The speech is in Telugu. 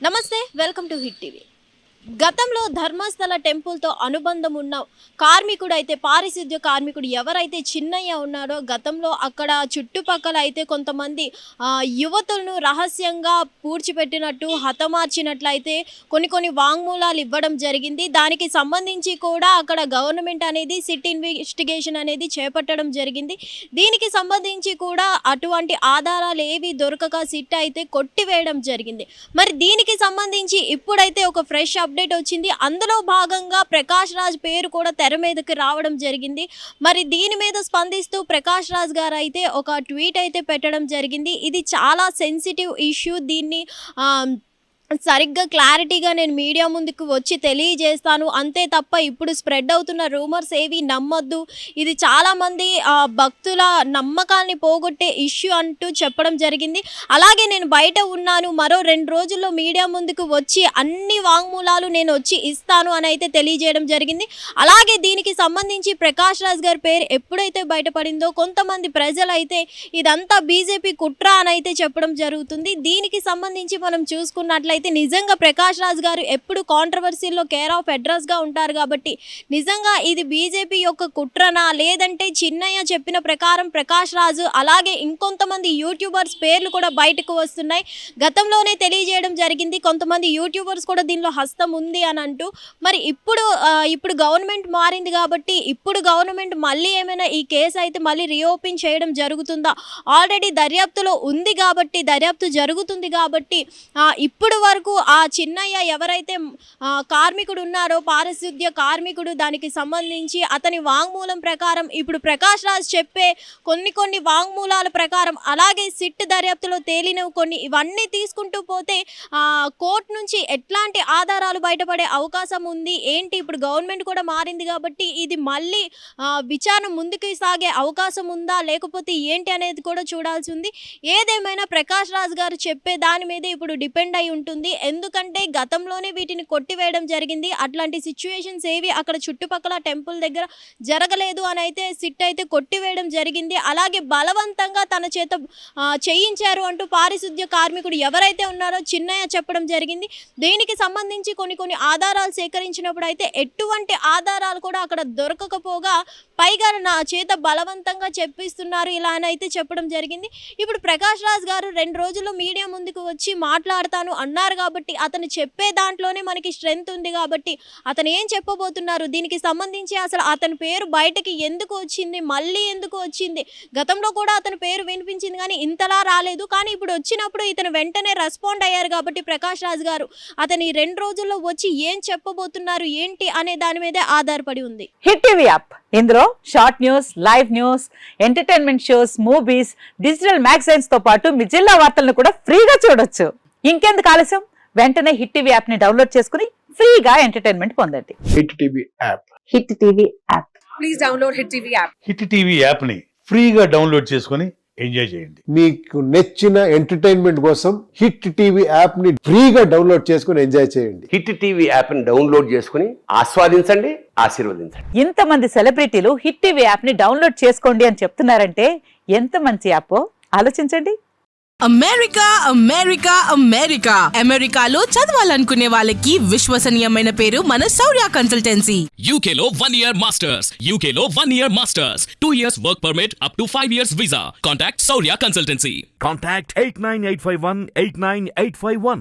నమస్తే, వెల్కమ్ టు హిట్ టీవీ. గతంలో ధర్మస్థల టెంపుల్తో అనుబంధం ఉన్న కార్మికుడు అయితే పారిశుద్ధ్య కార్మికుడు ఎవరైతే చిన్నయ్య ఉన్నాడో గతంలో అక్కడ చుట్టుపక్కల అయితే కొంతమంది యువతులను రహస్యంగా పూడ్చిపెట్టినట్టు హతమార్చినట్లయితే కొన్ని వాంగ్మూలాలు ఇవ్వడం జరిగింది. దానికి సంబంధించి కూడా అక్కడ గవర్నమెంట్ అనేది సిట్ ఇన్వెస్టిగేషన్ అనేది చేపట్టడం జరిగింది. దీనికి సంబంధించి కూడా అటువంటి ఆధారాలు ఏవి దొరకక సిట్ అయితే కొట్టివేయడం జరిగింది. మరి దీనికి సంబంధించి ఇప్పుడైతే ఒక ఫ్రెష్ అప్డేట్ వచ్చింది. అందులో భాగంగా ప్రకాష్ రాజ్ పేరు కూడా తెర మీదకి రావడం జరిగింది. మరి దీని మీద స్పందిస్తూ ప్రకాష్ రాజ్ గారు అయితే ఒక ట్వీట్ అయితే పెట్టడం జరిగింది. ఇది చాలా సెన్సిటివ్ ఇష్యూ. దీన్ని సరిగ్గా క్లారిటీగా నేను మీడియా ముందుకు వచ్చి తెలియజేస్తాను, అంతే తప్ప ఇప్పుడు స్ప్రెడ్ అవుతున్న రూమర్స్ ఏవి నమ్మొద్దు. ఇది చాలామంది భక్తుల నమ్మకాన్ని పోగొట్టే ఇష్యూ అంటూ చెప్పడం జరిగింది. అలాగే నేను బయట ఉన్నాను, మరో 2 రోజుల్లో మీడియా ముందుకు వచ్చి అన్ని వాంగ్మూలాలు నేను వచ్చి ఇస్తాను అని అయితే తెలియజేయడం జరిగింది. అలాగే దీనికి సంబంధించి ప్రకాష్ రాజ్ గారి పేరు ఎప్పుడైతే బయటపడిందో కొంతమంది ప్రజలు అయితే ఇదంతా బీజేపీ కుట్ర అని అయితే చెప్పడం జరుగుతుంది. దీనికి సంబంధించి మనం చూసుకున్నట్లయితే నిజంగా ప్రకాష్ రాజ్ గారు ఎప్పుడు కాంట్రవర్సీల్లో కేర్ ఆఫ్ అడ్రస్గా ఉంటారు కాబట్టి నిజంగా ఇది బీజేపీ యొక్క కుట్రనా, లేదంటే చిన్నయ్య చెప్పిన ప్రకారం ప్రకాష్ రాజు అలాగే ఇంకొంతమంది యూట్యూబర్స్ పేర్లు కూడా బయటకు వస్తున్నాయి. గతంలోనే తెలియజేయడం జరిగింది, కొంతమంది యూట్యూబర్స్ కూడా దీనిలో హస్తం ఉంది అని అంటూ. మరి ఇప్పుడు గవర్నమెంట్ మారింది కాబట్టి ఇప్పుడు గవర్నమెంట్ మళ్ళీ ఏమైనా ఈ కేసు అయితే మళ్ళీ రీఓపెన్ చేయడం జరుగుతుందా? ఆల్రెడీ దర్యాప్తులో ఉంది కాబట్టి, దర్యాప్తు జరుగుతుంది కాబట్టి ఇప్పుడు వరకు ఆ చిన్నయ్య ఎవరైతే కార్మికుడు ఉన్నారో పారిశుద్ధ్య కార్మికుడు, దానికి సంబంధించి అతని వాంగ్మూలం ప్రకారం ఇప్పుడు ప్రకాష్ రాజ్ చెప్పే కొన్ని వాంగ్మూలాల ప్రకారం అలాగే సిట్ దర్యాప్తులో తేలిన కొన్ని ఇవన్నీ తీసుకుంటూ పోతే కోర్టు నుంచి ఎట్లాంటి ఆధారాలు బయటపడే అవకాశం ఉంది ఏంటి? ఇప్పుడు గవర్నమెంట్ కూడా మారింది కాబట్టి ఇది మళ్ళీ విచారణ ముందుకు సాగే అవకాశం ఉందా లేకపోతే ఏంటి అనేది కూడా చూడాల్సి ఉంది. ఏదేమైనా ప్రకాష్ రాజ్ గారు చెప్పే దాని మీద ఇప్పుడు డిపెండ్ అయి ఉంటుంది. ఎందుకంటే గతంలోనే వీటిని కొట్టివేయడం జరిగింది. అట్లాంటి సిచ్యువేషన్స్ ఏవి అక్కడ చుట్టుపక్కల టెంపుల్ దగ్గర జరగలేదు అని అయితే సిట్ అయితే కొట్టివేయడం జరిగింది. అలాగే బలవంతంగా తన చేత చేయించారు అంటూ పారిశుద్ధ్య కార్మికుడు ఎవరైతే ఉన్నారో చిన్నయ్య చెప్పడం జరిగింది. దీనికి సంబంధించి కొన్ని ఆధారాలు సేకరించినప్పుడు అయితే ఎటువంటి ఆధారాలు కూడా అక్కడ దొరకకపోగా పైగా నా చేత బలవంతంగా చెప్పిస్తున్నారు ఇలా అని అయితే చెప్పడం జరిగింది. ఇప్పుడు ప్రకాష్ రాజ్ గారు 2 రోజుల్లో మీడియా ముందుకు వచ్చి మాట్లాడతాను అన్నారు కాబట్టి అతను చెప్పే దాంట్లోనే మనకి స్ట్రెంగ్త్ ఉంది కాబట్టి అతను ఏం చెప్పబోతున్నారు, దీనికి సంబంధించి అసలు అతని పేరు బయటకి ఎందుకు వచ్చింది, మళ్ళీ ఎందుకు వచ్చింది? గతంలో కూడా అతని పేరు వినిపించింది కానీ ఇంతలా రాలేదు. కానీ ఇప్పుడు వచ్చినప్పుడు ఇతను వెంటనే రెస్పాండ్ అయ్యారు కాబట్టి ప్రకాష్ రాజ్ గారు అతని 2 రోజుల్లో వచ్చి ఏం చెప్పబోతున్నారు ఏంటి అనే దాని మీదే ఆధారపడి ఉంది. హిట్ టీవీ యాప్, ఇందులో short news, live news, entertainment shows, movies, digital magazines తో పాటు మీ జిల్లా వార్తలను కూడా ఫ్రీగా చూడొచ్చు. ఇంకెందుకు ఆలస్యం, వెంటనే హిట్ టీవీ యాప్ ని డౌన్లోడ్ చేసుకుని ఫ్రీగా ఎంటర్టైన్మెంట్ పొందండి. Hit TV app, hit TV app, please download hit TV app. Hit TV app ని ఫ్రీగా డౌన్లోడ్ చేసుకుని ఎంజాయ్ చేయండి. మీకు నచ్చిన ఎంటర్టైన్మెంట్ కోసం హిట్ టీవీ యాప్ ని ఫ్రీగా డౌన్లోడ్ చేసుకుని ఎంజాయ్ చేయండి. హిట్ టీవీ యాప్ ని డౌన్లోడ్ చేసుకుని ఆస్వాదించండి, ఆశీర్వదించండి. ఇంతమంది సెలబ్రిటీలు హిట్ టీవీ యాప్ ని డౌన్లోడ్ చేసుకోండి అని చెప్తున్నారంటే ఎంత మంచి యాప్ ఆలోచించండి. అమెరికాలో చదవాలనుకునే వాళ్ళకి విశ్వసనీయమైన పేరు మన శౌర్య కన్సల్టెన్సీ. UK లో 1 year masters, UK లో 1 year masters, 2 years work permit up to 5 years visa. Contact Saurya Consultancy. Contact 89851 89851.